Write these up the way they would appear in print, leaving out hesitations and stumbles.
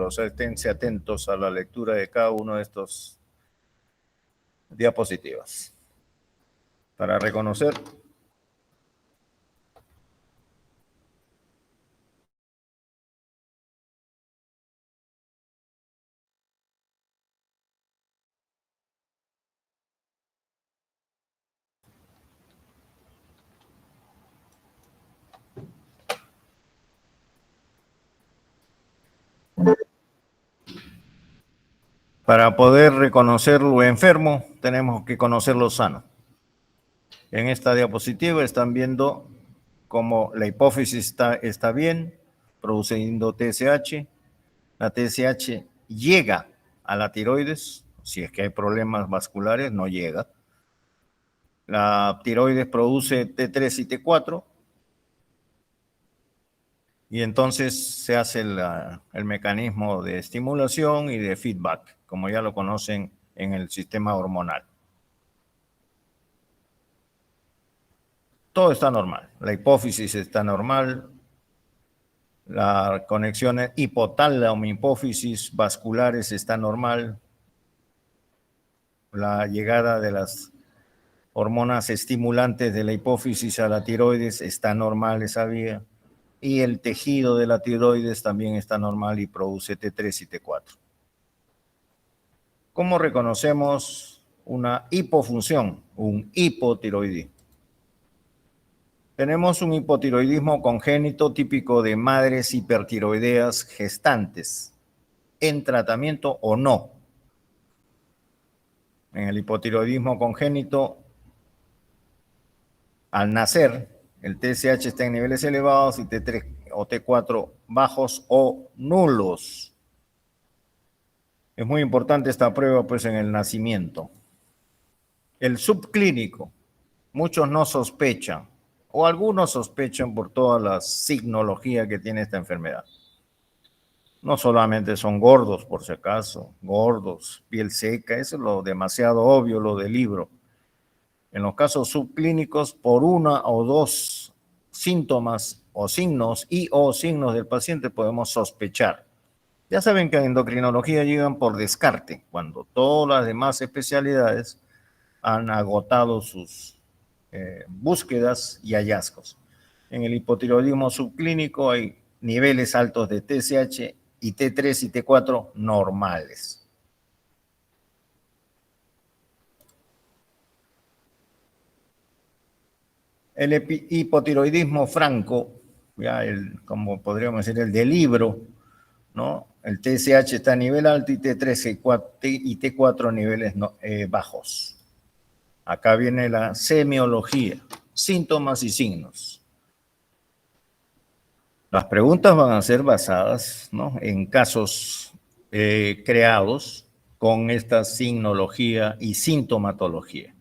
O sea, esténse atentos a la lectura de cada uno de estos diapositivas para reconocer para poder reconocer lo enfermo, tenemos que conocer lo sano. En esta diapositiva están viendo cómo la hipófisis está bien, produciendo TSH. La TSH llega a la tiroides, si es que hay problemas vasculares, no llega. La tiroides produce T3 y T4, y entonces se hace el mecanismo de estimulación y de feedback, como ya lo conocen en el sistema hormonal. Todo está normal. La hipófisis está normal. La conexión hipotálamo-hipófisis vasculares está normal. La llegada de las hormonas estimulantes de la hipófisis a la tiroides está normal esa vía. Y el tejido de la tiroides también está normal y produce T3 y T4. ¿Cómo reconocemos una hipofunción, un hipotiroidismo? Tenemos un hipotiroidismo congénito típico de madres hipertiroideas gestantes, en tratamiento o no. En el hipotiroidismo congénito, al nacer, el TSH está en niveles elevados y T3 o T4 bajos o nulos. Es muy importante esta prueba, pues, en el nacimiento. El subclínico, muchos no sospechan, o algunos sospechan por toda la signología que tiene esta enfermedad. No solamente son gordos, por si acaso, gordos, piel seca, eso es lo demasiado obvio, lo del libro. En los casos subclínicos, por una o dos síntomas o signos del paciente podemos sospechar. Ya saben que en endocrinología llegan por descarte, cuando todas las demás especialidades han agotado sus búsquedas y hallazgos. En el hipotiroidismo subclínico hay niveles altos de TSH y T3 y T4 normales. El hipotiroidismo franco, ya como podríamos decir, el del libro, ¿no? El TSH está a nivel alto y T3 y T4 niveles bajos. Acá viene la semiología, síntomas y signos. Las preguntas van a ser basadas, ¿no?, en casos creados con esta signología y sintomatología.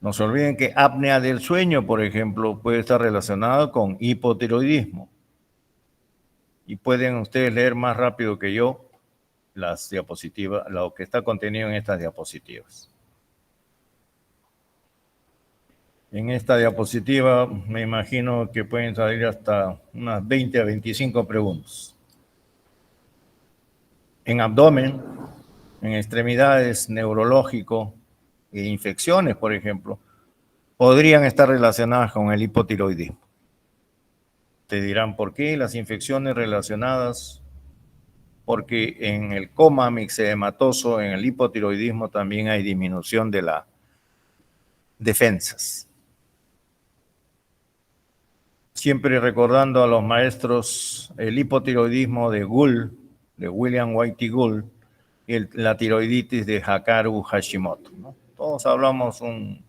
No se olviden que apnea del sueño, por ejemplo, puede estar relacionada con hipotiroidismo. Y pueden ustedes leer más rápido que yo las diapositivas, lo que está contenido en estas diapositivas. En esta diapositiva me imagino que pueden salir hasta unas 20 a 25 preguntas. En abdomen, en extremidades, neurológico e infecciones, por ejemplo, podrían estar relacionadas con el hipotiroidismo. Te dirán por qué las infecciones relacionadas, porque en el coma mixedematoso, en el hipotiroidismo también hay disminución de las defensas. Siempre recordando a los maestros el hipotiroidismo de Gould, de William Whitey Gould, y la tiroiditis de Hakaru Hashimoto, ¿no? Todos hablamos un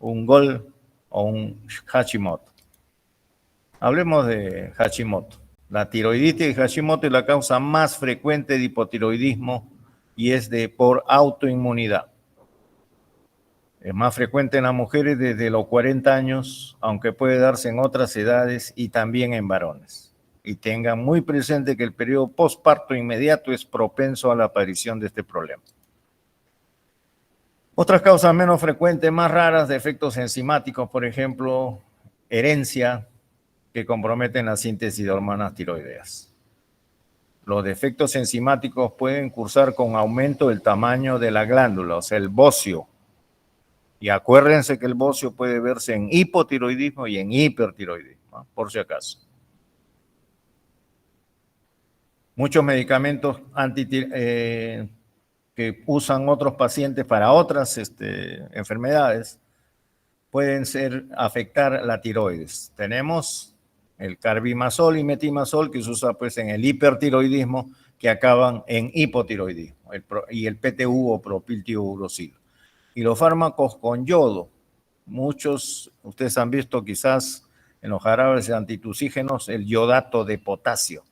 Gould o un Hashimoto. Hablemos de Hashimoto. La tiroiditis de Hashimoto es la causa más frecuente de hipotiroidismo y es por autoinmunidad. Es más frecuente en las mujeres desde los 40 años, aunque puede darse en otras edades y también en varones. Y tengan muy presente que el periodo postparto inmediato es propenso a la aparición de este problema. Otras causas menos frecuentes, más raras, de efectos enzimáticos, por ejemplo, herencia, que comprometen la síntesis de hormonas tiroideas. Los defectos enzimáticos pueden cursar con aumento del tamaño de la glándula, o sea, el bocio. Y acuérdense que el bocio puede verse en hipotiroidismo y en hipertiroidismo, ¿no? Por si acaso. Muchos medicamentos que usan otros pacientes para otras enfermedades pueden afectar la tiroides. Tenemos el carbimazol y metimazol que se usa pues en el hipertiroidismo, que acaban en hipotiroidismo, y el PTU o propiltiuracil. Y los fármacos con yodo, muchos, ustedes han visto quizás en los jarabes antitussígenos el yodato de potasio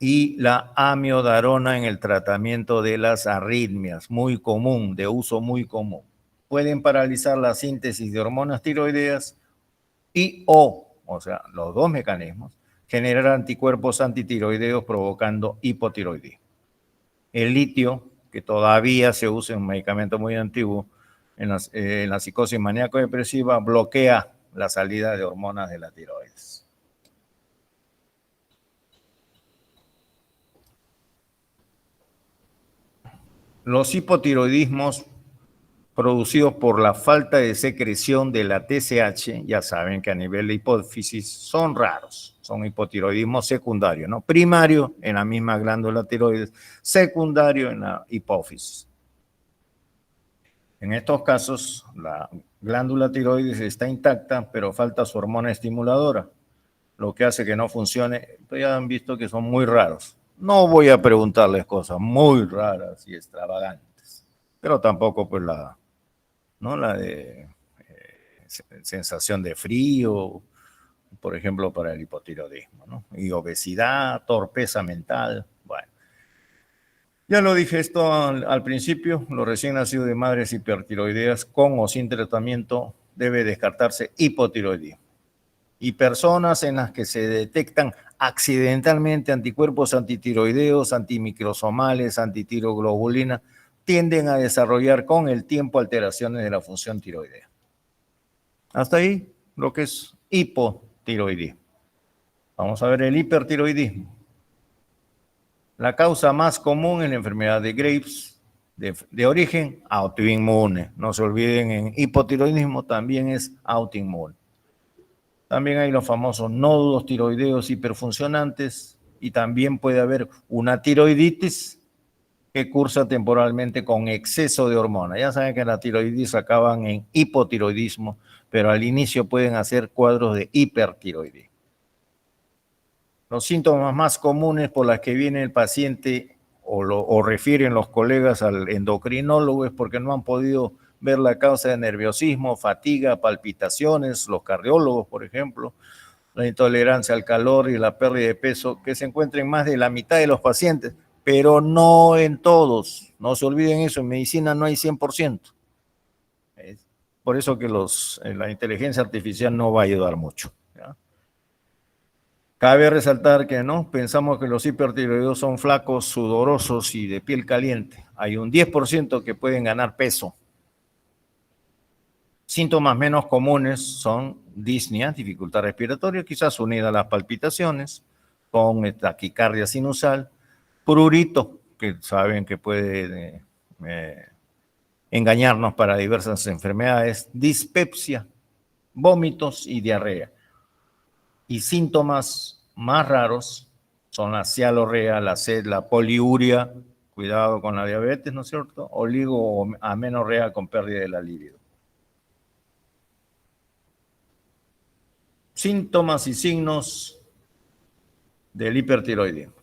y la amiodarona en el tratamiento de las arritmias, muy común, de uso muy común. Pueden paralizar la síntesis de hormonas tiroideas o sea, los dos mecanismos, generar anticuerpos antitiroideos provocando hipotiroidismo. El litio, que todavía se usa en un medicamento muy antiguo, en la psicosis maníaco-depresiva, bloquea la salida de hormonas de la tiroides. Los hipotiroidismos producidos por la falta de secreción de la TSH, ya saben que a nivel de hipófisis son raros, son hipotiroidismo secundario, ¿no? Primario en la misma glándula tiroides, secundario en la hipófisis. En estos casos, la glándula tiroides está intacta, pero falta su hormona estimuladora, lo que hace que no funcione. Ya han visto que son muy raros. No voy a preguntarles cosas muy raras y extravagantes, pero tampoco pues la de sensación de frío, por ejemplo, para el hipotiroidismo, ¿no? Y obesidad, torpeza mental, bueno. Ya lo dije esto al principio, los recién nacidos de madres hipertiroideas con o sin tratamiento debe descartarse hipotiroidismo. Y personas en las que se detectan accidentalmente anticuerpos antitiroideos, antimicrosomales, antitiroglobulina, tienden a desarrollar con el tiempo alteraciones de la función tiroidea. Hasta ahí lo que es hipotiroidismo. Vamos a ver el hipertiroidismo. La causa más común es la enfermedad de Graves, de origen autoinmune. No se olviden, en hipotiroidismo también es autoinmune. También hay los famosos nódulos tiroideos hiperfuncionantes y también puede haber una tiroiditis que cursa temporalmente con exceso de hormona. Ya saben que la tiroiditis acaban en hipotiroidismo, pero al inicio pueden hacer cuadros de hipertiroidismo. Los síntomas más comunes por los que viene el paciente o refieren los colegas al endocrinólogo es porque no han podido ver la causa de nerviosismo, fatiga, palpitaciones, los cardiólogos, por ejemplo, la intolerancia al calor y la pérdida de peso, que se encuentra en más de la mitad de los pacientes, pero no en todos. No se olviden eso, en medicina no hay 100%. Por eso que la inteligencia artificial no va a ayudar mucho, ¿ya? Cabe resaltar que no pensamos que los hipertiroideos son flacos, sudorosos y de piel caliente. Hay un 10% que pueden ganar peso. Síntomas menos comunes son disnea, dificultad respiratoria, quizás unida a las palpitaciones, con taquicardia sinusal, prurito, que saben que puede engañarnos para diversas enfermedades, dispepsia, vómitos y diarrea. Y síntomas más raros son la cialorrea, la sed, la poliuria, cuidado con la diabetes, ¿no es cierto? Oligo o amenorrea con pérdida de la libido. Síntomas y signos del hipertiroidismo.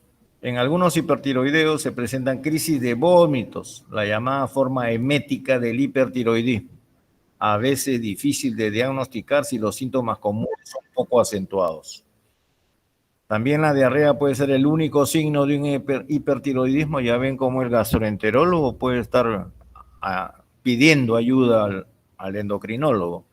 En algunos hipertiroideos se presentan crisis de vómitos, la llamada forma emética del hipertiroidismo. A veces difícil de diagnosticar si los síntomas comunes son poco acentuados. También la diarrea puede ser el único signo de un hipertiroidismo. Ya ven cómo el gastroenterólogo puede estar pidiendo ayuda al endocrinólogo.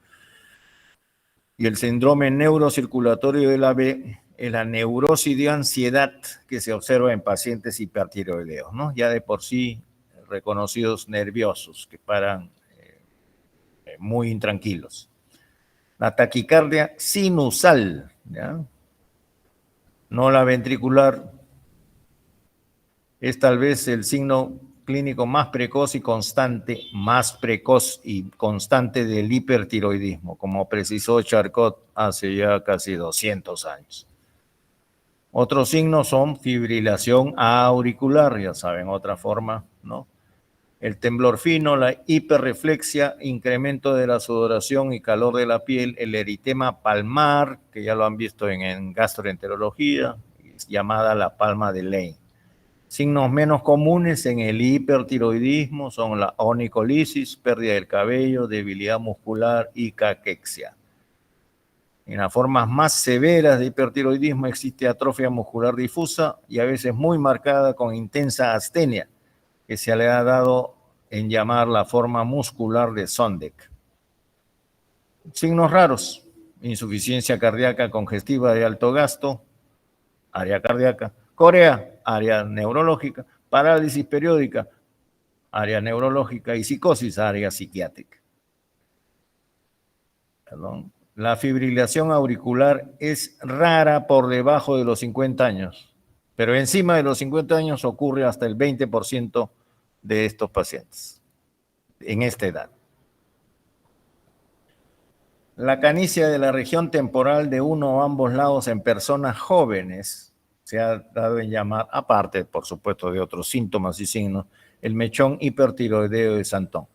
Y el síndrome neurocirculatorio de la B es la neurosis de ansiedad que se observa en pacientes hipertiroideos, ¿no? Ya de por sí reconocidos nerviosos que paran muy intranquilos. La taquicardia sinusal, ¿ya? No la ventricular, es tal vez el signo clínico más precoz y constante del hipertiroidismo, como precisó Charcot hace ya casi 200 años. Otros signos son fibrilación auricular, ya saben, otra forma, ¿no? El temblor fino, la hiperreflexia, incremento de la sudoración y calor de la piel, el eritema palmar, que ya lo han visto en gastroenterología, llamada la palma de Lane. Signos menos comunes en el hipertiroidismo son la onicolisis, pérdida del cabello, debilidad muscular y caquexia. En las formas más severas de hipertiroidismo existe atrofia muscular difusa y a veces muy marcada con intensa astenia, que se le ha dado en llamar la forma muscular de Sondek. Signos raros: insuficiencia cardíaca congestiva de alto gasto, área cardíaca; corea, área neurológica; parálisis periódica, área neurológica; y psicosis, área psiquiátrica. Perdón. La fibrilación auricular es rara por debajo de los 50 años, pero encima de los 50 años ocurre hasta el 20% de estos pacientes en esta edad. La canicia de la región temporal de uno o ambos lados en personas jóvenes se ha dado en llamar, aparte, por supuesto, de otros síntomas y signos, el mechón hipertiroideo de Santón.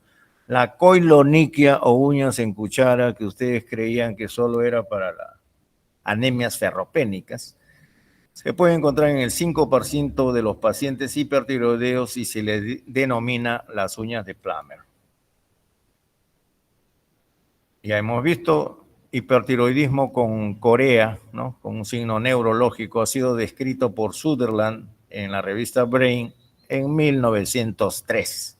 La coiloniquia o uñas en cuchara, que ustedes creían que solo era para las anemias ferropénicas, se puede encontrar en el 5% de los pacientes hipertiroideos y se le denomina las uñas de Plummer. Ya hemos visto hipertiroidismo con corea, ¿no? Con un signo neurológico, ha sido descrito por Sutherland en la revista Brain en 1903.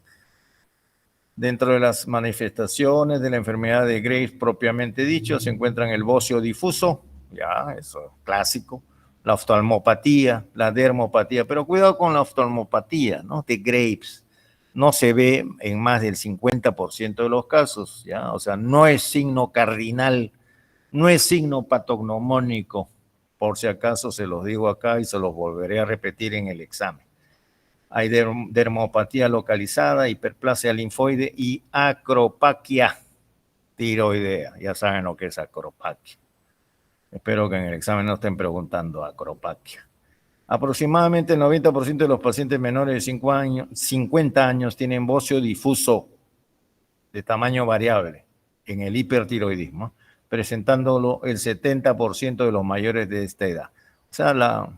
Dentro de las manifestaciones de la enfermedad de Graves propiamente dicho, se encuentran el bocio difuso, ya, eso es clásico, la oftalmopatía, la dermopatía, pero cuidado con la oftalmopatía, ¿no? De Graves. No se ve en más del 50% de los casos, ¿ya? O sea, no es signo cardinal, no es signo patognomónico, por si acaso se los digo acá y se los volveré a repetir en el examen. Hay dermopatía localizada, hiperplasia linfoide y acropaquia tiroidea. Ya saben lo que es acropaquia. Espero que en el examen no estén preguntando acropaquia. Aproximadamente el 90% de los pacientes menores de 50 años tienen bocio difuso de tamaño variable en el hipertiroidismo, presentándolo el 70% de los mayores de esta edad. O sea,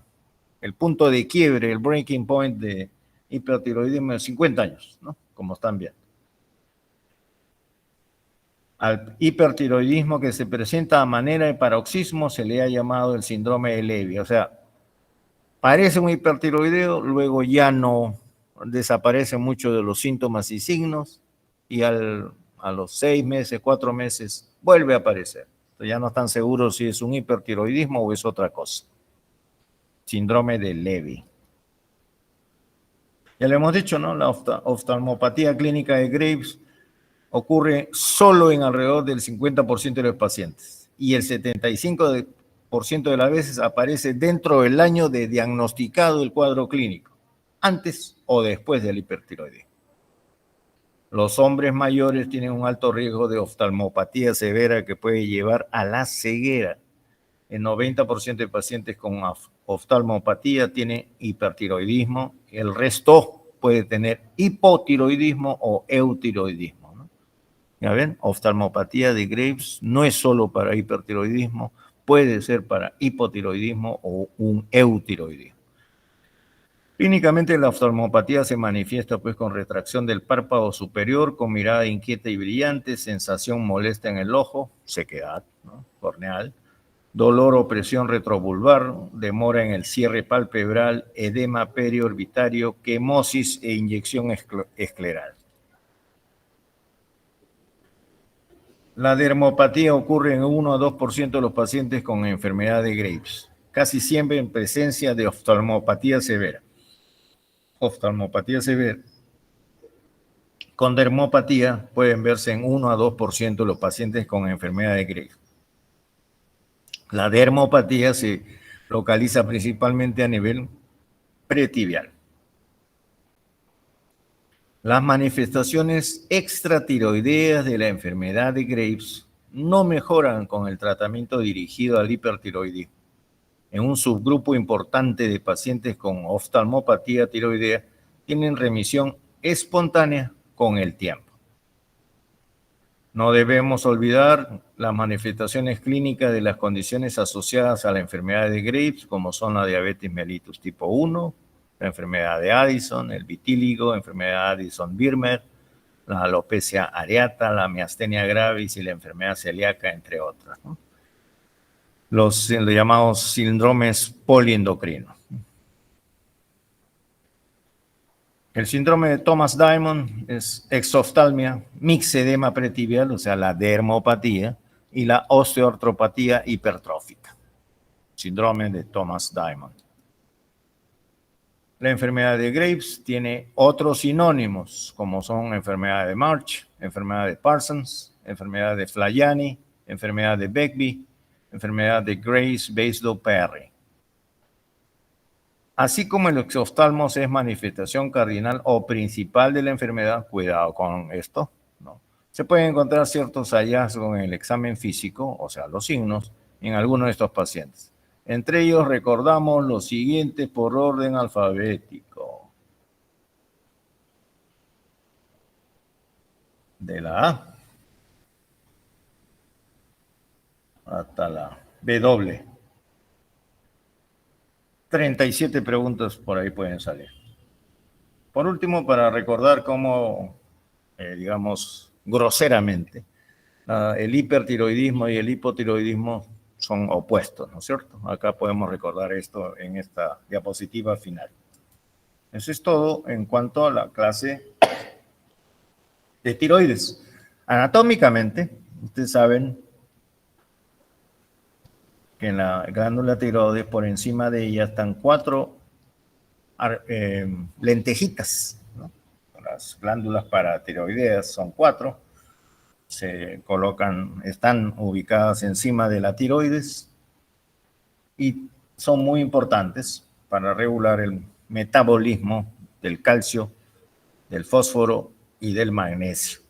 el punto de quiebre, el breaking point de hipertiroidismo de 50 años, ¿no? Como están viendo. Al hipertiroidismo que se presenta a manera de paroxismo se le ha llamado el síndrome de Levy. O sea, parece un hipertiroideo, luego ya no desaparecen muchos de los síntomas y signos y a los 6 meses, 4 meses vuelve a aparecer. Entonces ya no están seguros si es un hipertiroidismo o es otra cosa. Síndrome de Levy. Ya le hemos dicho, ¿no? La oftalmopatía clínica de Graves ocurre solo en alrededor del 50% de los pacientes y el 75% de las veces aparece dentro del año de diagnosticado el cuadro clínico, antes o después del hipertiroidismo. Los hombres mayores tienen un alto riesgo de oftalmopatía severa que puede llevar a la ceguera. El 90% de pacientes con oftalmopatía tienen hipertiroidismo, el resto puede tener hipotiroidismo o eutiroidismo, ¿no? Ya ven, oftalmopatía de Graves no es solo para hipertiroidismo, puede ser para hipotiroidismo o un eutiroidismo. Clínicamente la oftalmopatía se manifiesta pues con retracción del párpado superior, con mirada inquieta y brillante, sensación molesta en el ojo, sequedad, ¿no? Corneal, dolor o presión retrovulvar, demora en el cierre palpebral, edema periorbitario, quemosis e inyección escleral. La dermopatía ocurre en 1 a 2% de los pacientes con enfermedad de Graves, casi siempre en presencia de oftalmopatía severa. Oftalmopatía severa con dermopatía pueden verse en 1 a 2% de los pacientes con enfermedad de Graves. La dermopatía se localiza principalmente a nivel pretibial. Las manifestaciones extratiroideas de la enfermedad de Graves no mejoran con el tratamiento dirigido al hipertiroidismo. En un subgrupo importante de pacientes con oftalmopatía tiroidea tienen remisión espontánea con el tiempo. No debemos olvidar las manifestaciones clínicas de las condiciones asociadas a la enfermedad de Graves, como son la diabetes mellitus tipo 1, la enfermedad de Addison, el vitíligo, enfermedad de Addison-Birmer, la alopecia areata, la miastenia gravis y la enfermedad celíaca, entre otras, ¿no? Los llamados síndromes poliendocrinos. El síndrome de Thomas-Diamond es exoftalmia, mixedema pretibial, o sea, la dermopatía, y la osteoartropatía hipertrófica. Síndrome de Thomas-Diamond. La enfermedad de Graves tiene otros sinónimos, como son enfermedad de March, enfermedad de Parsons, enfermedad de Flaiani, enfermedad de Begbie, enfermedad de Grace-Basedow-Perry. Así como el exoftalmos es manifestación cardinal o principal de la enfermedad, cuidado con esto, ¿no? Se pueden encontrar ciertos hallazgos en el examen físico, o sea, los signos, en algunos de estos pacientes. Entre ellos recordamos los siguientes por orden alfabético. De la A hasta la W. 37 preguntas por ahí pueden salir. Por último, para recordar cómo, digamos, groseramente, el hipertiroidismo y el hipotiroidismo son opuestos, ¿no es cierto? Acá podemos recordar esto en esta diapositiva final. Eso es todo en cuanto a la clase de tiroides. Anatómicamente, ustedes saben que en la glándula tiroides, por encima de ella están 4 lentejitas, ¿no? Las glándulas paratiroideas son 4, se colocan, están ubicadas encima de la tiroides y son muy importantes para regular el metabolismo del calcio, del fósforo y del magnesio.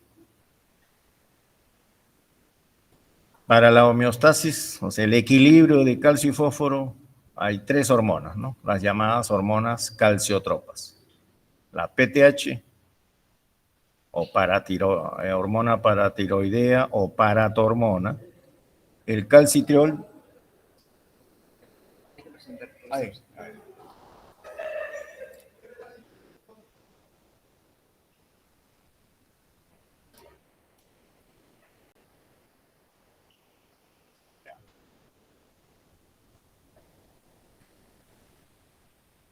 Para la homeostasis, o sea, el equilibrio de calcio y fósforo, hay 3 hormonas, ¿no? Las llamadas hormonas calciotropas. La PTH, o hormona paratiroidea o paratormona, el calcitriol. Ahí.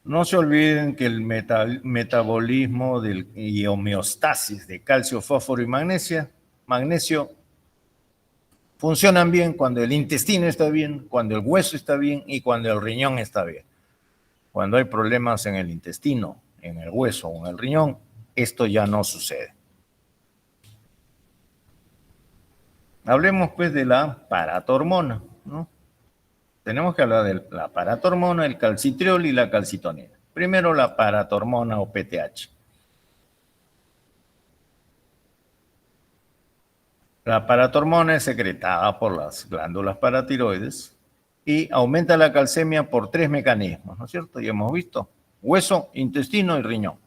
No se olviden que el metabolismo y homeostasis de calcio, fósforo y magnesio funcionan bien cuando el intestino está bien, cuando el hueso está bien y cuando el riñón está bien. Cuando hay problemas en el intestino, en el hueso o en el riñón, esto ya no sucede. Hablemos pues de la paratormona, ¿no? Tenemos que hablar de la paratormona, el calcitriol y la calcitonina. Primero la paratormona o PTH. La paratormona es secretada por las glándulas paratiroides y aumenta la calcemia por 3 mecanismos, ¿no es cierto? Ya hemos visto, hueso, intestino y riñón.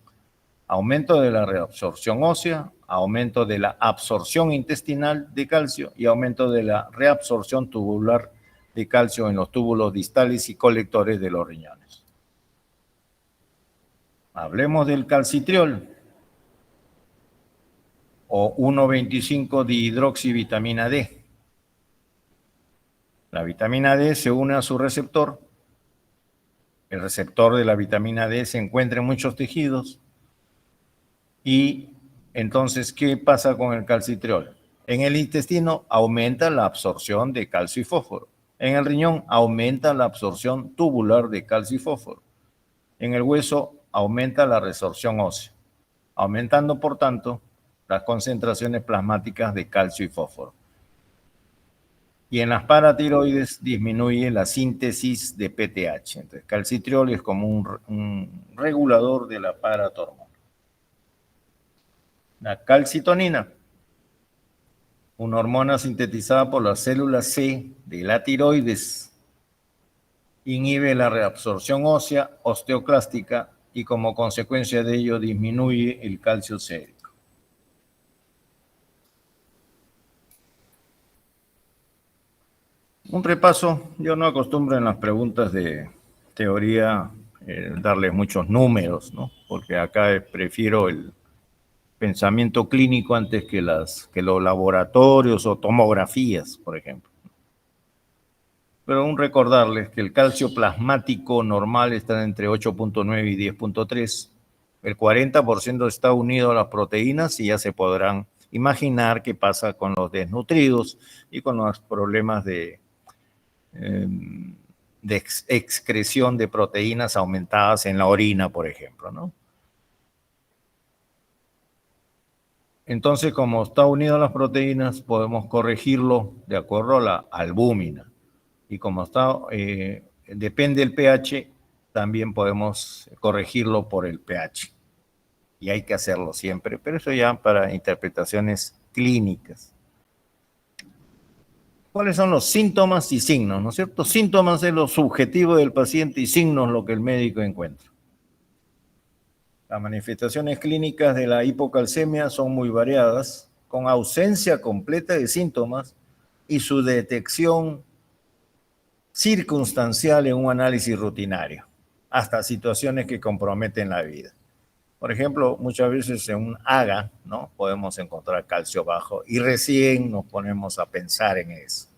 Aumento de la reabsorción ósea, aumento de la absorción intestinal de calcio y aumento de la reabsorción tubular de calcio en los túbulos distales y colectores de los riñones. Hablemos del calcitriol, o 1,25 dihidroxivitamina D. La vitamina D se une a su receptor. El receptor de la vitamina D se encuentra en muchos tejidos. Y entonces, ¿qué pasa con el calcitriol? En el intestino aumenta la absorción de calcio y fósforo. En el riñón aumenta la absorción tubular de calcio y fósforo. En el hueso aumenta la resorción ósea, aumentando, por tanto, las concentraciones plasmáticas de calcio y fósforo. Y en las paratiroides disminuye la síntesis de PTH. Entonces, calcitriol es como un regulador de la paratormona. La calcitonina, una hormona sintetizada por las células C de la tiroides, inhibe la reabsorción ósea osteoclástica y como consecuencia de ello disminuye el calcio sérico. Un repaso, yo no acostumbro en las preguntas de teoría darles muchos números, ¿no? Porque acá prefiero el pensamiento clínico antes que los laboratorios o tomografías, por ejemplo. Pero un recordarles que el calcio plasmático normal está entre 8.9 y 10.3. El 40% está unido a las proteínas y ya se podrán imaginar qué pasa con los desnutridos y con los problemas de excreción de proteínas aumentadas en la orina, por ejemplo, ¿no? Entonces, como está unido a las proteínas, podemos corregirlo de acuerdo a la albúmina. Y como depende del pH, también podemos corregirlo por el pH. Y hay que hacerlo siempre, pero eso ya para interpretaciones clínicas. ¿Cuáles son los síntomas y signos? ¿No es cierto? Síntomas es lo subjetivo del paciente y signos lo que el médico encuentra. Las manifestaciones clínicas de la hipocalcemia son muy variadas, con ausencia completa de síntomas y su detección circunstancial en un análisis rutinario, hasta situaciones que comprometen la vida. Por ejemplo, muchas veces en un AGA, ¿no? Podemos encontrar calcio bajo y recién nos ponemos a pensar en eso.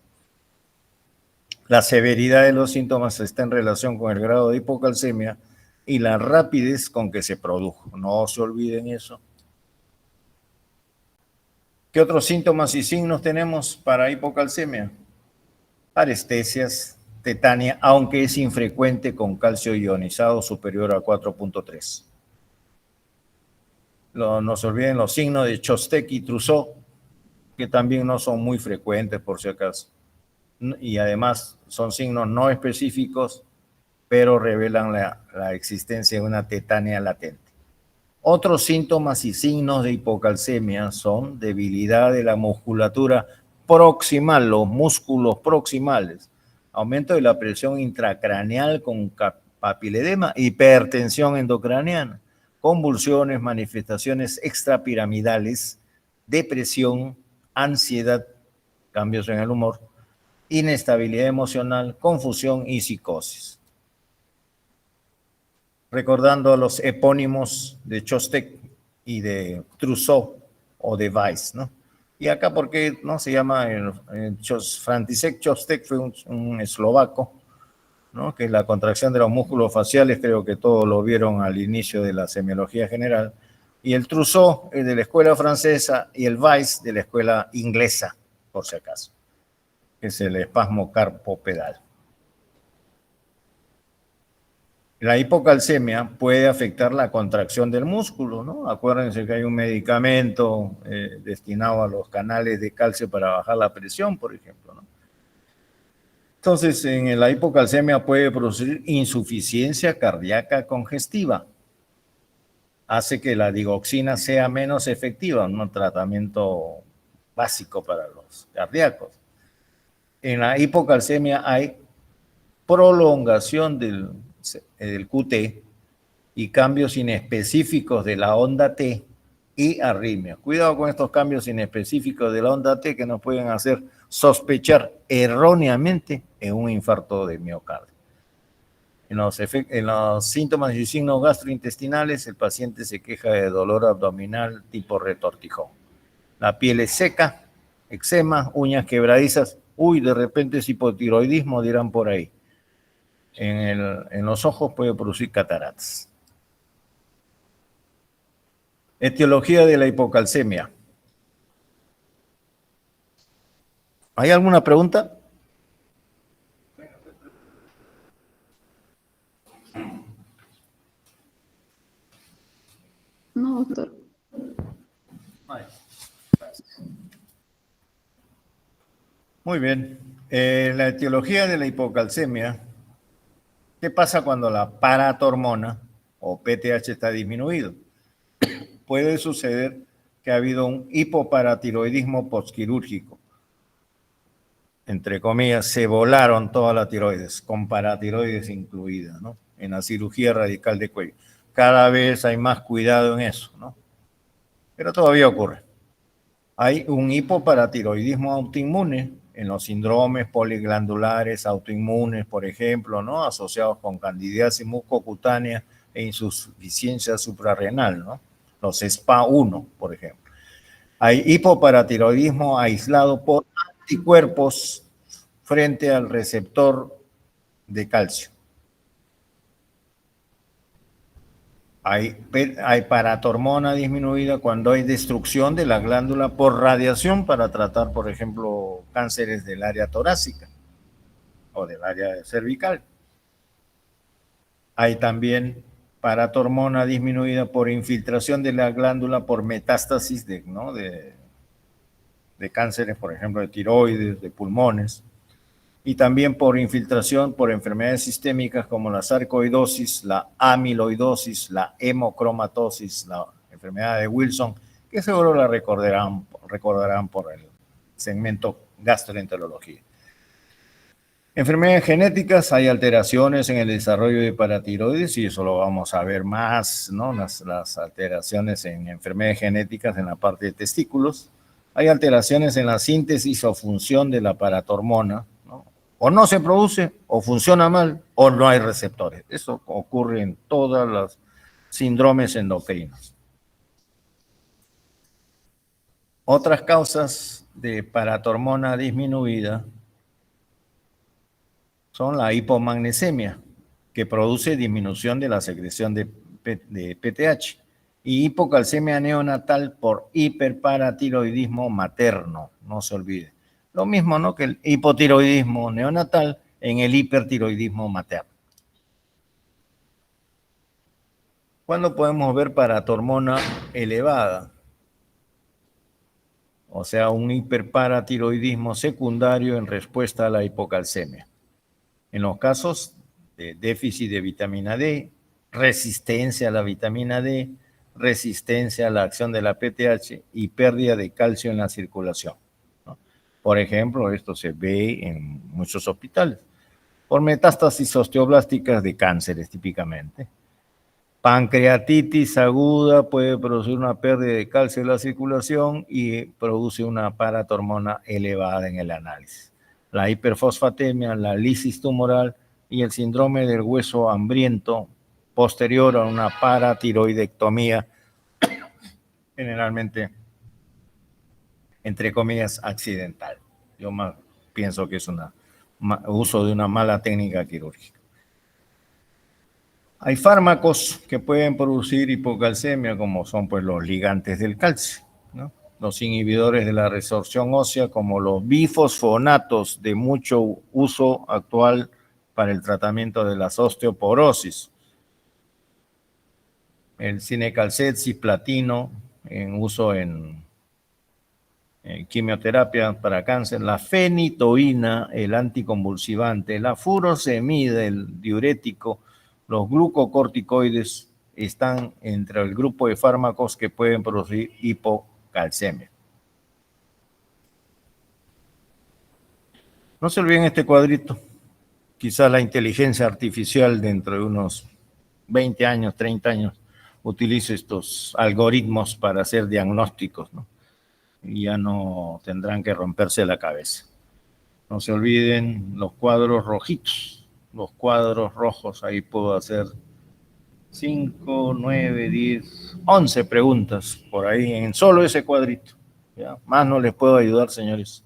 La severidad de los síntomas está en relación con el grado de hipocalcemia y la rapidez con que se produjo. No se olviden eso. ¿Qué otros síntomas y signos tenemos para hipocalcemia? Parestesias, tetania, aunque es infrecuente con calcio ionizado superior a 4.3. No se olviden los signos de Chostek y Trousseau, que también no son muy frecuentes por si acaso. Y además son signos no específicos, pero revelan la existencia de una tetania latente. Otros síntomas y signos de hipocalcemia son debilidad de la musculatura proximal, los músculos proximales, aumento de la presión intracraneal con papiledema, hipertensión endocraniana, convulsiones, manifestaciones extrapiramidales, depresión, ansiedad, cambios en el humor, inestabilidad emocional, confusión y psicosis. Recordando a los epónimos de Chostek y de Trousseau o de Weiss, ¿no? Y acá, ¿por qué no se llama František Chostek? Fue un eslovaco, ¿no? Que la contracción de los músculos faciales, creo que todos lo vieron al inicio de la semiología general. Y el Trousseau es de la escuela francesa y el Weiss de la escuela inglesa, por si acaso, que es el espasmo carpopedal. La hipocalcemia puede afectar la contracción del músculo, ¿no? Acuérdense que hay un medicamento destinado a los canales de calcio para bajar la presión, por ejemplo, ¿no? Entonces, en la hipocalcemia puede producir insuficiencia cardíaca congestiva. Hace que la digoxina sea menos efectiva, un tratamiento básico para los cardíacos. En la hipocalcemia hay prolongación del QT y cambios inespecíficos de la onda T y arritmia. Cuidado con estos cambios inespecíficos de la onda T que nos pueden hacer sospechar erróneamente en un infarto de miocardio. En los síntomas y signos gastrointestinales, el paciente se queja de dolor abdominal tipo retortijón. La piel es seca, eczema, uñas quebradizas. Uy, de repente es hipotiroidismo, dirán por ahí. En los ojos puede producir cataratas. Etiología de la hipocalcemia. ¿Hay alguna pregunta? No, doctor. Muy bien. La etiología de la hipocalcemia, ¿qué pasa cuando la paratormona o PTH está disminuido? Puede suceder que ha habido un hipoparatiroidismo postquirúrgico. Entre comillas, se volaron todas las tiroides, con paratiroides incluida, ¿no? En la cirugía radical de cuello. Cada vez hay más cuidado en eso, ¿no? Pero todavía ocurre. Hay un hipoparatiroidismo autoinmune en los síndromes poliglandulares autoinmunes, por ejemplo, ¿no? Asociados con candidiasis mucocutánea e insuficiencia suprarrenal, ¿no? Los SPA1, por ejemplo. Hay hipoparatiroidismo aislado por anticuerpos frente al receptor de calcio. Hay paratormona disminuida cuando hay destrucción de la glándula por radiación para tratar, por ejemplo, cánceres del área torácica o del área cervical. Hay también paratormona disminuida por infiltración de la glándula por metástasis de cánceres, por ejemplo, de tiroides, de pulmones. Y también por infiltración por enfermedades sistémicas como la sarcoidosis, la amiloidosis, la hemocromatosis, la enfermedad de Wilson, que seguro la recordarán por el segmento gastroenterología. Enfermedades genéticas, hay alteraciones en el desarrollo de paratiroides y eso lo vamos a ver más, ¿no? Las alteraciones en enfermedades genéticas en la parte de testículos. Hay alteraciones en la síntesis o función de la paratormona, ¿no? O no se produce, o funciona mal, o no hay receptores. Eso ocurre en todas las síndromes endocrinos. Otras causas de paratormona disminuida son la hipomagnesemia, que produce disminución de la secreción de PTH, y hipocalcemia neonatal por hiperparatiroidismo materno, no se olvide. Lo mismo, ¿no?, que el hipotiroidismo neonatal en el hipertiroidismo materno. ¿Cuándo podemos ver paratormona elevada? O sea, un hiperparatiroidismo secundario en respuesta a la hipocalcemia. En los casos de déficit de vitamina D, resistencia a la vitamina D, resistencia a la acción de la PTH y pérdida de calcio en la circulación, ¿no? Por ejemplo, esto se ve en muchos hospitales, por metástasis osteoblásticas de cánceres típicamente. Pancreatitis aguda puede producir una pérdida de calcio en la circulación y produce una paratormona elevada en el análisis. La hiperfosfatemia, la lisis tumoral y el síndrome del hueso hambriento posterior a una paratiroidectomía, generalmente, entre comillas, accidental. Yo más pienso que es un uso de una mala técnica quirúrgica. Hay fármacos que pueden producir hipocalcemia, como son pues los ligantes del calcio, ¿no? Los inhibidores de la resorción ósea, como los bifosfonatos, de mucho uso actual para el tratamiento de las osteoporosis. El cinecalcet cisplatino, en uso en quimioterapia para cáncer. La fenitoína, el anticonvulsivante. La furosemida, el diurético. Los glucocorticoides están entre el grupo de fármacos que pueden producir hipocalcemia. No se olviden este cuadrito. Quizás la inteligencia artificial dentro de unos 20 años, 30 años, utilice estos algoritmos para hacer diagnósticos, ¿no? Y ya no tendrán que romperse la cabeza. No se olviden los cuadros rojitos, los cuadros rojos. Ahí puedo hacer 5, 9, 10, 11 preguntas por ahí en solo ese cuadrito, ¿ya? Más no les puedo ayudar, señores.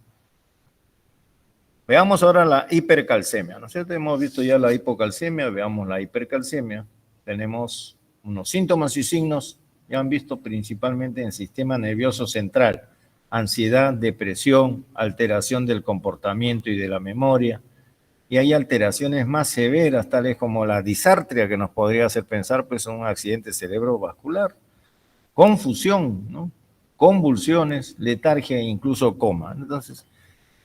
Veamos ahora la hipercalcemia, ¿no es cierto? Hemos visto ya la hipocalcemia, veamos la hipercalcemia. Tenemos unos síntomas y signos, ya han visto, principalmente en el sistema nervioso central: ansiedad, depresión, alteración del comportamiento y de la memoria. Y hay alteraciones más severas, tales como la disartria, que nos podría hacer pensar pues en un accidente cerebrovascular, confusión, ¿no?, convulsiones, letargia e incluso coma. Entonces,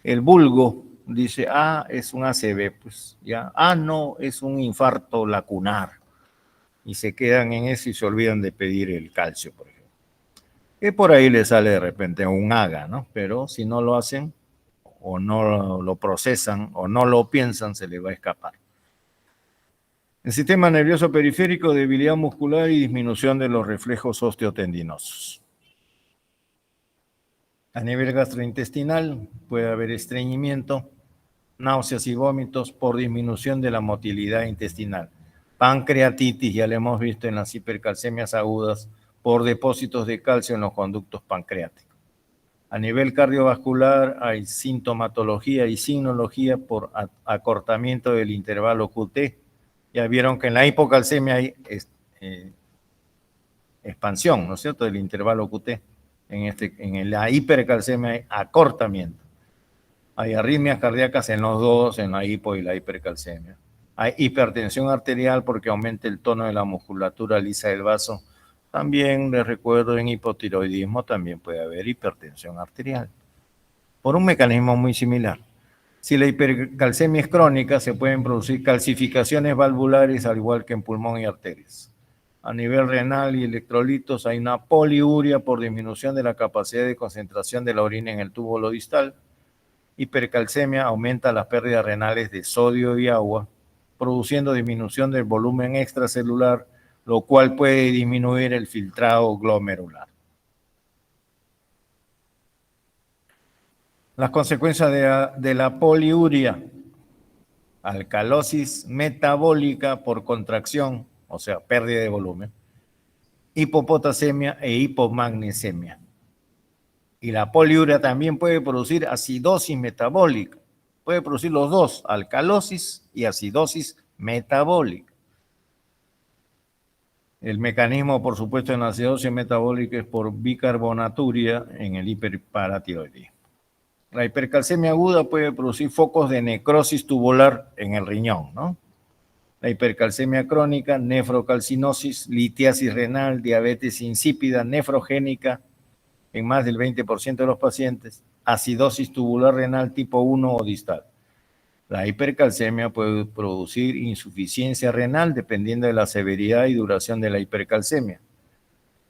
el vulgo dice, ah, es un ACV, pues ya, ah, no, es un infarto lacunar. Y se quedan en eso y se olvidan de pedir el calcio, por ejemplo. Que por ahí le sale de repente un AGA, ¿no? Pero si no lo hacen, o no lo procesan, o no lo piensan, se les va a escapar. El sistema nervioso periférico, debilidad muscular y disminución de los reflejos osteotendinosos. A nivel gastrointestinal puede haber estreñimiento, náuseas y vómitos por disminución de la motilidad intestinal. Pancreatitis, ya lo hemos visto en las hipercalcemias agudas, por depósitos de calcio en los conductos pancreáticos. A nivel cardiovascular hay sintomatología y signología por acortamiento del intervalo QT. Ya vieron que en la hipocalcemia hay expansión, ¿no es cierto?, del intervalo QT. En la hipercalcemia hay acortamiento. Hay arritmias cardíacas en los dos, en la hipo y la hipercalcemia. Hay hipertensión arterial porque aumenta el tono de la musculatura lisa del vaso. También les recuerdo, en hipotiroidismo también puede haber hipertensión arterial, por un mecanismo muy similar. Si la hipercalcemia es crónica, se pueden producir calcificaciones valvulares, al igual que en pulmón y arterias. A nivel renal y electrolitos, hay una poliuria por disminución de la capacidad de concentración de la orina en el túbulo distal. Hipercalcemia aumenta las pérdidas renales de sodio y agua, produciendo disminución del volumen extracelular, lo cual puede disminuir el filtrado glomerular. Las consecuencias de la poliuria: alcalosis metabólica por contracción, o sea, pérdida de volumen, hipopotasemia e hipomagnesemia. Y la poliuria también puede producir acidosis metabólica. Puede producir los dos, alcalosis y acidosis metabólica. El mecanismo, por supuesto, en la acidosis metabólica es por bicarbonaturia en el hiperparatiroidismo. La hipercalcemia aguda puede producir focos de necrosis tubular en el riñón, ¿no? La hipercalcemia crónica, nefrocalcinosis, litiasis renal, diabetes insípida, nefrogénica en más del 20% de los pacientes, acidosis tubular renal tipo 1 o distal. La hipercalcemia puede producir insuficiencia renal dependiendo de la severidad y duración de la hipercalcemia.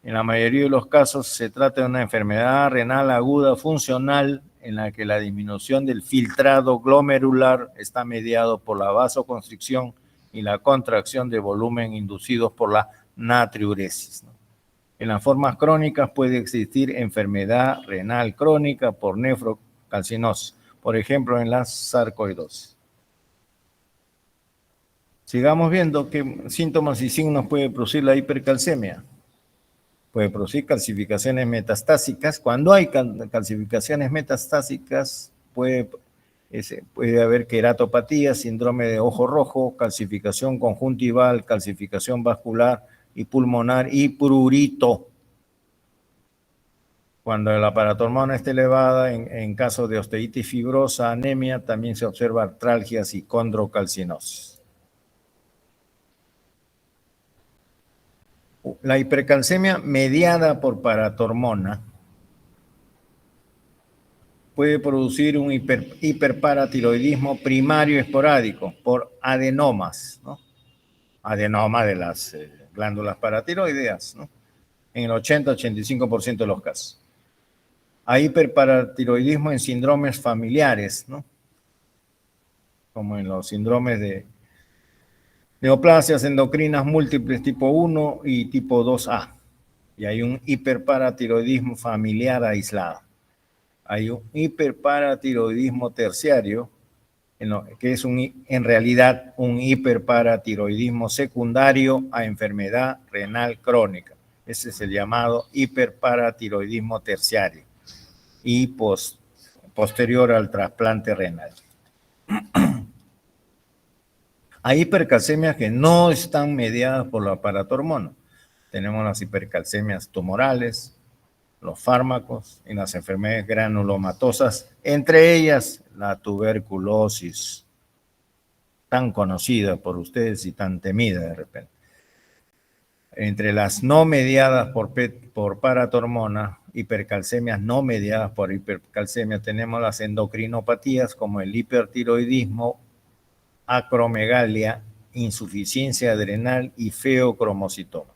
En la mayoría de los casos se trata de una enfermedad renal aguda funcional en la que la disminución del filtrado glomerular está mediado por la vasoconstricción y la contracción de volumen inducidos por la natriuresis. En las formas crónicas puede existir enfermedad renal crónica por nefrocalcinosis, por ejemplo en la sarcoidosis. Sigamos viendo qué síntomas y signos puede producir la hipercalcemia. Puede producir calcificaciones metastásicas. Cuando hay calcificaciones metastásicas, puede haber queratopatía, síndrome de ojo rojo, calcificación conjuntival, calcificación vascular y pulmonar y prurito. Cuando la paratormona está elevada, en caso de osteitis fibrosa, anemia, también se observa artralgias y condrocalcinosis. La hipercalcemia mediada por paratormona puede producir un hiperparatiroidismo primario esporádico por adenomas, ¿no? Adenoma de las glándulas paratiroideas, ¿no? En el 80-85% de los casos. Hay hiperparatiroidismo en síndromes familiares, ¿no? Como en los síndromes de neoplasias endocrinas múltiples tipo 1 y tipo 2A. Y hay un hiperparatiroidismo familiar aislado. Hay un hiperparatiroidismo terciario, que es en realidad un hiperparatiroidismo secundario a enfermedad renal crónica. Ese es el llamado hiperparatiroidismo terciario y posterior al trasplante renal. Hay hipercalcemias que no están mediadas por la paratormona. Tenemos las hipercalcemias tumorales, los fármacos y las enfermedades granulomatosas, entre ellas la tuberculosis, tan conocida por ustedes y tan temida de repente. Entre las no mediadas por paratormona hipercalcemias no mediadas por hipercalcemia. Tenemos las endocrinopatías como el hipertiroidismo, acromegalia, insuficiencia adrenal y feocromocitoma.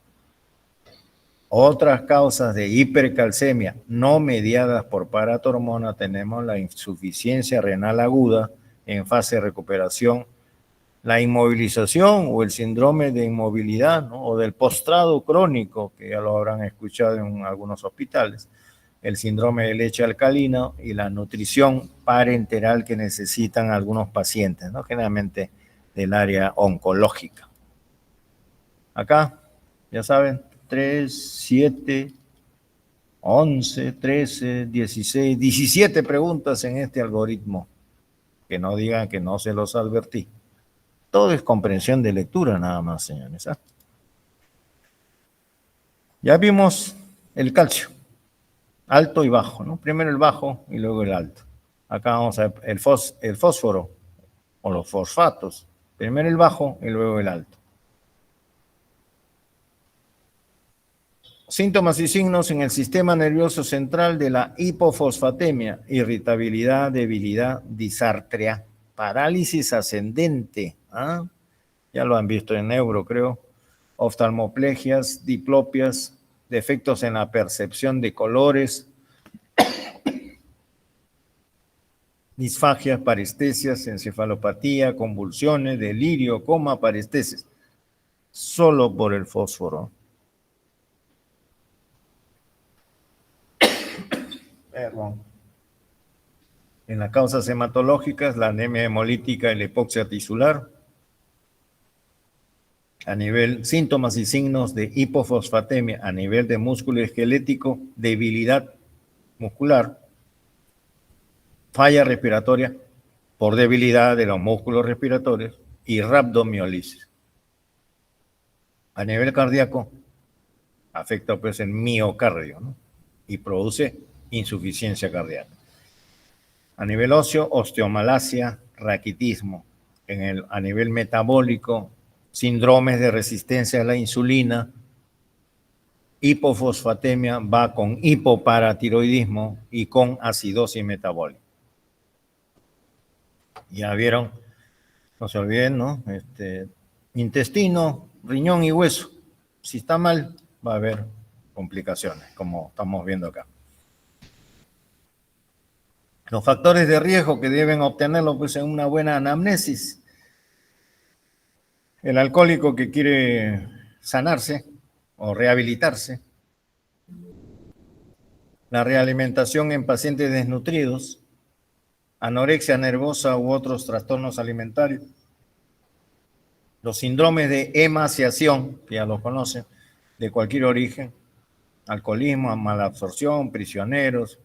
Otras causas de hipercalcemia no mediadas por paratormona tenemos la insuficiencia renal aguda en fase de recuperación, la inmovilización o el síndrome de inmovilidad, ¿no? O del postrado crónico, que ya lo habrán escuchado en algunos hospitales, el síndrome de leche alcalina y la nutrición parenteral que necesitan algunos pacientes, ¿no? Generalmente del área oncológica. Acá, ya saben, 3, 7, 11, 13, 16, 17 preguntas en este algoritmo. Que no digan que no se los advertí. Todo es comprensión de lectura nada más, señores. Ya vimos el calcio, alto y bajo, ¿no? Primero el bajo y luego el alto. Acá vamos a ver el fósforo o los fosfatos. Primero el bajo y luego el alto. Síntomas y signos en el sistema nervioso central de la hipofosfatemia: irritabilidad, debilidad, disartria, parálisis ascendente. Ya lo han visto en neuro, creo. Oftalmoplegias, diplopias, defectos en la percepción de colores, disfagias, parestesias, encefalopatía, convulsiones, delirio, coma, parestesias. Solo por el fósforo. Perdón. En las causas hematológicas, la anemia hemolítica y la hipoxia tisular. A nivel síntomas y signos de hipofosfatemia, a nivel de músculo esquelético, debilidad muscular, falla respiratoria por debilidad de los músculos respiratorios y rhabdomiolisis. A nivel cardíaco, afecta pues el miocardio, ¿no? Y produce insuficiencia cardíaca. A nivel óseo, osteomalacia, raquitismo. A nivel metabólico, síndromes de resistencia a la insulina, hipofosfatemia va con hipoparatiroidismo y con acidosis metabólica. Ya vieron, no se olviden, ¿no? Intestino, riñón y hueso. Si está mal, va a haber complicaciones, como estamos viendo acá. Los factores de riesgo que deben obtenerlo pues, en una buena anamnesis. El alcohólico que quiere sanarse o rehabilitarse. La realimentación en pacientes desnutridos. Anorexia nervosa u otros trastornos alimentarios. Los síndromes de emaciación, que ya los conocen, de cualquier origen. Alcoholismo, malabsorción, prisioneros,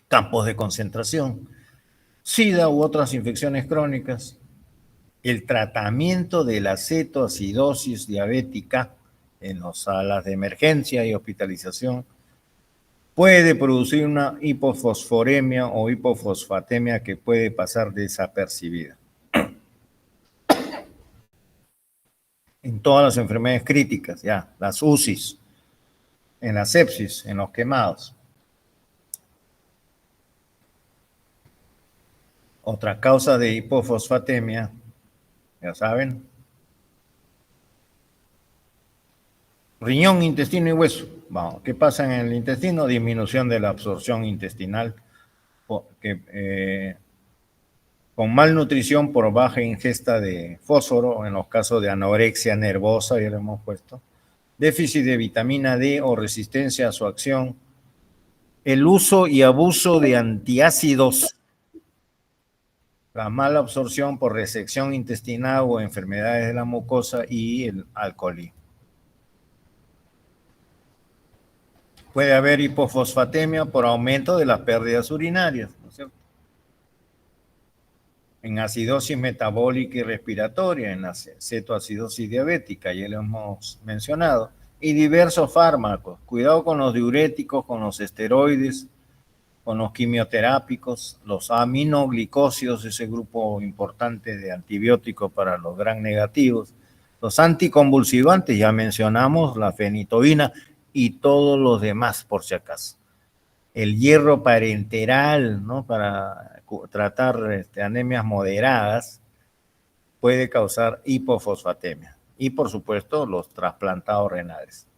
campos de concentración, SIDA u otras infecciones crónicas, el tratamiento de la cetoacidosis diabética en las salas de emergencia y hospitalización puede producir una hipofosforemia o hipofosfatemia que puede pasar desapercibida. En todas las enfermedades críticas, ya, las UCIs, en la sepsis, en los quemados. Otra causa de hipofosfatemia, ya saben, riñón, intestino y hueso. Vamos, ¿qué pasa en el intestino? Disminución de la absorción intestinal, con malnutrición por baja ingesta de fósforo, en los casos de anorexia nervosa, ya lo hemos puesto, déficit de vitamina D o resistencia a su acción, el uso y abuso de antiácidos, la mala absorción por resección intestinal o enfermedades de la mucosa y el alcoholismo. Puede haber hipofosfatemia por aumento de las pérdidas urinarias, ¿no es cierto? En acidosis metabólica y respiratoria, en la cetoacidosis diabética, ya lo hemos mencionado, y diversos fármacos. Cuidado con los diuréticos, con los esteroides, con los quimioterápicos, los aminoglicósidos, ese grupo importante de antibióticos para los gram negativos, los anticonvulsivantes, ya mencionamos la fenitoína y todos los demás, por si acaso. El hierro parenteral, ¿no? Para tratar anemias moderadas, puede causar hipofosfatemia. Y, por supuesto, los trasplantados renales.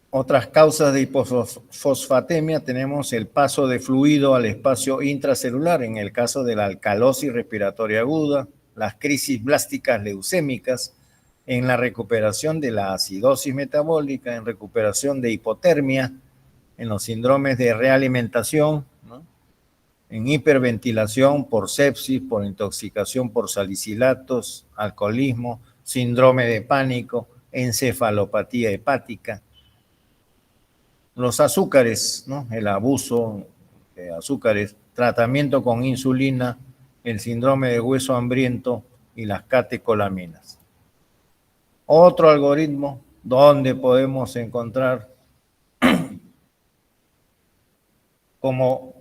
Otras causas de hipofosfatemia tenemos el paso de fluido al espacio intracelular, en el caso de la alcalosis respiratoria aguda, las crisis blásticas leucémicas, en la recuperación de la acidosis metabólica, en recuperación de hipotermia, en los síndromes de realimentación, ¿no? En hiperventilación por sepsis, por intoxicación por salicilatos, alcoholismo, síndrome de pánico, encefalopatía hepática. Los azúcares, ¿no? El abuso de azúcares, tratamiento con insulina, el síndrome de hueso hambriento y las catecolaminas. Otro algoritmo donde podemos encontrar como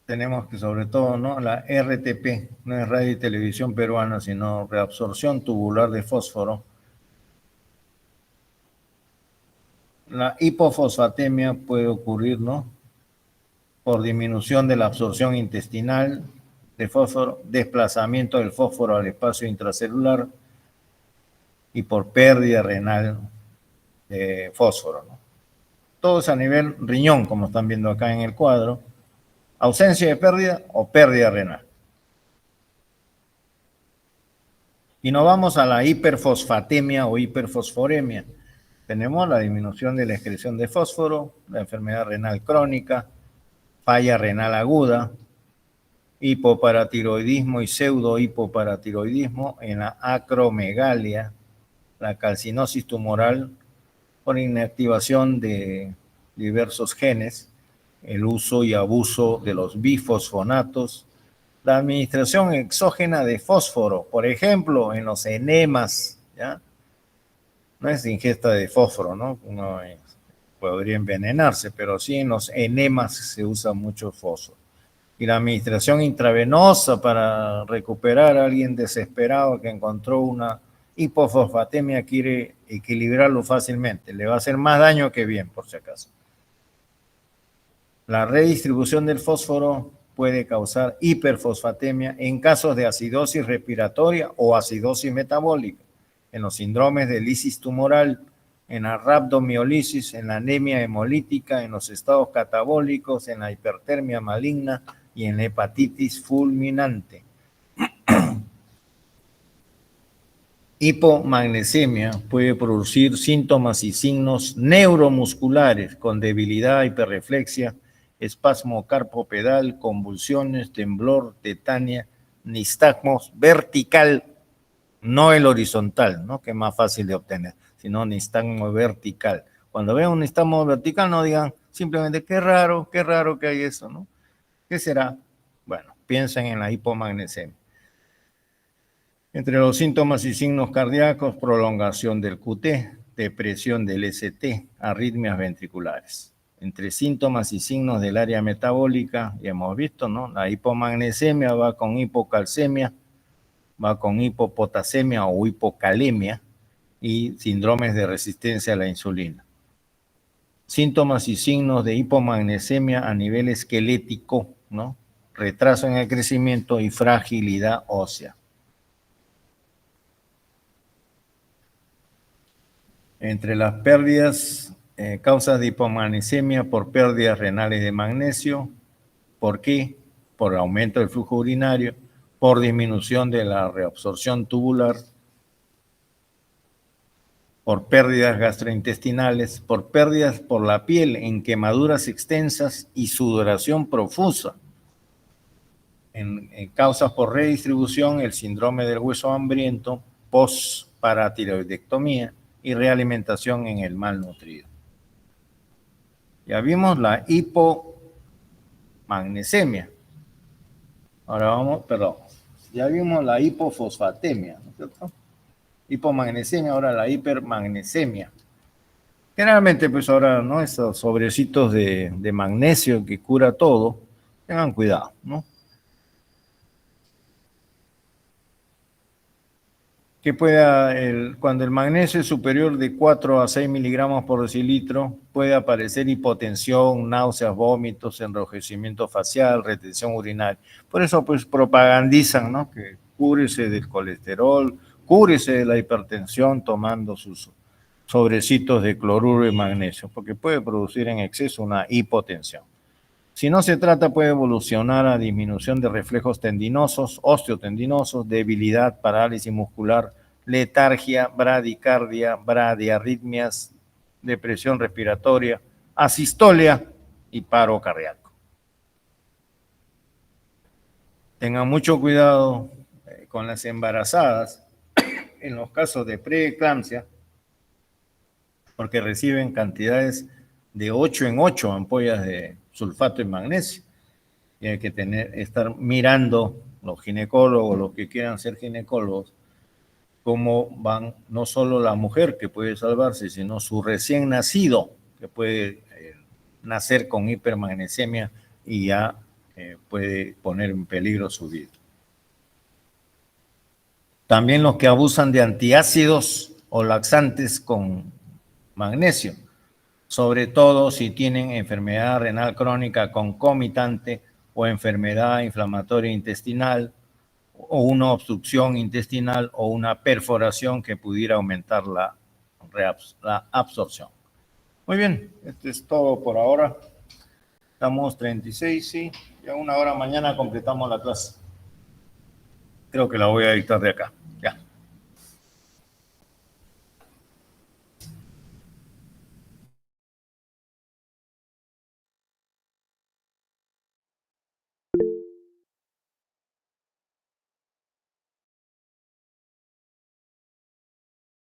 tenemos que sobre todo, ¿no? La RTP, no es radio y televisión peruana, sino reabsorción tubular de fósforo. La hipofosfatemia puede ocurrir, ¿no? Por disminución de la absorción intestinal de fósforo, desplazamiento del fósforo al espacio intracelular y por pérdida renal de fósforo, ¿no? Todo es a nivel riñón, como están viendo acá en el cuadro. Ausencia de pérdida o pérdida renal. Y nos vamos a la hiperfosfatemia o hiperfosforemia. Tenemos la disminución de la excreción de fósforo, la enfermedad renal crónica, falla renal aguda, hipoparatiroidismo y pseudohipoparatiroidismo en la acromegalia, la calcinosis tumoral por inactivación de diversos genes, el uso y abuso de los bifosfonatos, la administración exógena de fósforo, por ejemplo, en los enemas, ¿ya? No es ingesta de fósforo, ¿no? Uno podría envenenarse, pero sí en los enemas se usa mucho fósforo. Y la administración intravenosa para recuperar a alguien desesperado que encontró una hipofosfatemia, quiere equilibrarlo fácilmente. Le va a hacer más daño que bien, por si acaso. La redistribución del fósforo puede causar hiperfosfatemia en casos de acidosis respiratoria o acidosis metabólica, en los síndromes de lisis tumoral, en la rhabdomiolisis, en la anemia hemolítica, en los estados catabólicos, en la hipertermia maligna y en la hepatitis fulminante. Hipomagnesemia puede producir síntomas y signos neuromusculares con debilidad, hiperreflexia, espasmo carpopedal, convulsiones, temblor, tetania, nistagmos vertical, no el horizontal, ¿no? Que es más fácil de obtener, sino nistagmo vertical. Cuando vean un nistagmo vertical, no digan simplemente qué raro que hay eso, ¿no? ¿Qué será? Bueno, piensen en la hipomagnesemia. Entre los síntomas y signos cardíacos, prolongación del QT, depresión del ST, arritmias ventriculares. Entre síntomas y signos del área metabólica, ya hemos visto, ¿no? La hipomagnesemia va con hipocalcemia, va con hipopotasemia o hipocalemia y síndromes de resistencia a la insulina. Síntomas y signos de hipomagnesemia a nivel esquelético, ¿no? Retraso en el crecimiento y fragilidad ósea. Entre las pérdidas, causas de hipomagnesemia por pérdidas renales de magnesio. ¿Por qué? Por aumento del flujo urinario, por disminución de la reabsorción tubular, por pérdidas gastrointestinales, por pérdidas por la piel en quemaduras extensas y sudoración profusa. En causas por redistribución, el síndrome del hueso hambriento, postparatiroidectomía y realimentación en el malnutrido. Ya vimos la hipomagnesemia. Ahora vamos, perdón, ya vimos la hipofosfatemia, ¿no es cierto? Hipomagnesemia, ahora la hipermagnesemia. Generalmente, pues ahora, ¿no? Esos sobrecitos de magnesio que cura todo, tengan cuidado, ¿no? que pueda, cuando el magnesio es superior de 4 a 6 miligramos por decilitro, puede aparecer hipotensión, náuseas, vómitos, enrojecimiento facial, retención urinaria. Por eso, pues, propagandizan, ¿no? Que cúrese del colesterol, cúrese de la hipertensión tomando sus sobrecitos de cloruro de magnesio, porque puede producir en exceso una hipotensión. Si no se trata, puede evolucionar a disminución de reflejos tendinosos, osteotendinosos, debilidad, parálisis muscular, letargia, bradicardia, bradiarritmias, depresión respiratoria, asistolia y paro cardíaco. Tengan mucho cuidado con las embarazadas en los casos de preeclampsia, porque reciben cantidades de 8 en 8 ampollas de sulfato de magnesio. Y hay que estar mirando los ginecólogos, los que quieran ser ginecólogos, cómo van no solo la mujer que puede salvarse, sino su recién nacido que puede nacer con hipermagnesemia y ya puede poner en peligro su vida. También los que abusan de antiácidos o laxantes con magnesio, sobre todo si tienen enfermedad renal crónica concomitante o enfermedad inflamatoria intestinal o una obstrucción intestinal o una perforación que pudiera aumentar la absorción. Muy bien, esto es todo por ahora. Estamos 36, sí. Ya 1 hora mañana completamos la clase. Creo que la voy a dictar de acá. Ya.